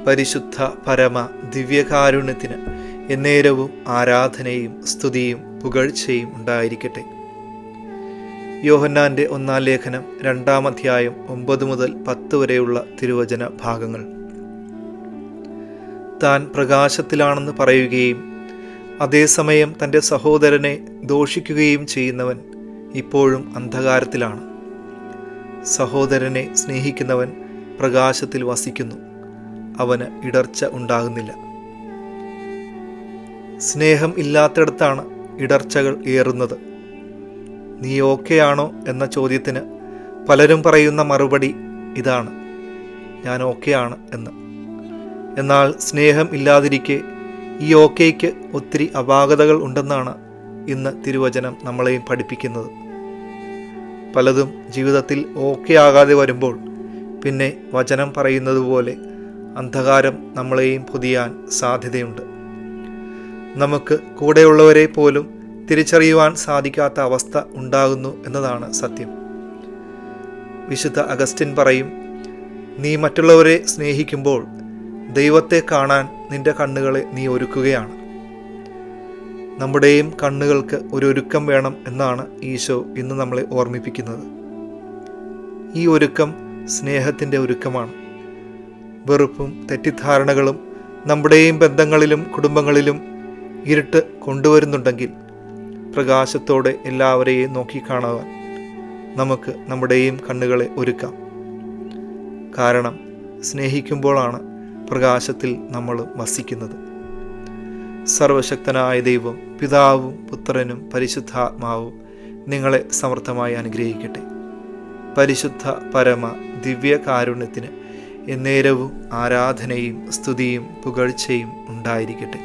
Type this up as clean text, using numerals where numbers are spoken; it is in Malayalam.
പരിശുദ്ധ പരമ ദിവ്യകാരുണ്യത്തിന് എന്നേരവും ആരാധനയും സ്തുതിയും പുകഴ്ചയും ഉണ്ടായിരിക്കട്ടെ. യോഹന്നാൻ്റെ 1-ാം ലേഖനം 2-ാം അധ്യായം 9 മുതൽ 10 വരെയുള്ള തിരുവചന ഭാഗങ്ങൾ. താൻ പ്രകാശത്തിലാണെന്ന് പറയുകയും അതേസമയം തൻ്റെ സഹോദരനെ ദോഷിക്കുകയും ചെയ്യുന്നവൻ ഇപ്പോഴും അന്ധകാരത്തിലാണ്. സഹോദരനെ സ്നേഹിക്കുന്നവൻ പ്രകാശത്തിൽ വസിക്കുന്നു, അവന് ഇടർച്ച ഉണ്ടാകുന്നില്ല. സ്നേഹം ഇല്ലാത്തിടത്താണ് ഇടർച്ചകൾ ഏറുന്നത്. നീ ഓക്കെയാണോ എന്ന ചോദ്യത്തിന് പലരും പറയുന്ന മറുപടി ഇതാണ്: ഞാൻ ഓക്കെയാണ് എന്ന്. എന്നാൽ സ്നേഹം ഇല്ലാതിരിക്കെ ഈ ഓക്കേയ്ക്ക് ഒത്തിരി അപാകതകൾ ഉണ്ടെന്നാണ് ഇന്ന് തിരുവചനം നമ്മളെയും പഠിപ്പിക്കുന്നത്. പലതും ജീവിതത്തിൽ ഓക്കെ ആകാതെ വരുമ്പോൾ പിന്നെ വചനം പറയുന്നത് പോലെ അന്ധകാരം നമ്മളെയും പൊതിയാൻ സാധ്യതയുണ്ട്. നമുക്ക് കൂടെയുള്ളവരെ പോലും തിരിച്ചറിയുവാൻ സാധിക്കാത്ത അവസ്ഥ ഉണ്ടാകുന്നു എന്നതാണ് സത്യം. വിശുദ്ധ അഗസ്റ്റിൻ പറയും, നീ മറ്റുള്ളവരെ സ്നേഹിക്കുമ്പോൾ ദൈവത്തെ കാണാൻ നിന്റെ കണ്ണുകളെ നീ ഒരുക്കുകയാണ്. നമ്മുടെയും കണ്ണുകൾക്ക് ഒരു ഒരുക്കം വേണം എന്നാണ് ഈശോ ഇന്ന് നമ്മളെ ഓർമ്മിപ്പിക്കുന്നത്. ഈ ഒരുക്കം സ്നേഹത്തിൻ്റെ ഒരുക്കമാണ്. വെറുപ്പും തെറ്റിദ്ധാരണകളും നമ്മുടെയും ബന്ധങ്ങളിലും കുടുംബങ്ങളിലും ഇരുട്ട് കൊണ്ടുവരുന്നുണ്ടെങ്കിൽ പ്രകാശത്തോടെ എല്ലാവരെയും നോക്കിക്കാണുവാൻ നമുക്ക് നമ്മുടെയും കണ്ണുകളെ ഒരുക്കാം. കാരണം സ്നേഹിക്കുമ്പോഴാണ് പ്രകാശത്തിൽ നമ്മൾ വസിക്കുന്നത്. സർവശക്തനായ ദൈവം, പിതാവും പുത്രനും പരിശുദ്ധാത്മാവും നിങ്ങളെ സമർത്ഥമായി അനുഗ്രഹിക്കട്ടെ. പരിശുദ്ധ പരമ ദിവ്യകാരുണ്യത്തിന് എന്നേരവും ആരാധനയും സ്തുതിയും പുകഴ്ചയും ഉണ്ടായിരിക്കട്ടെ.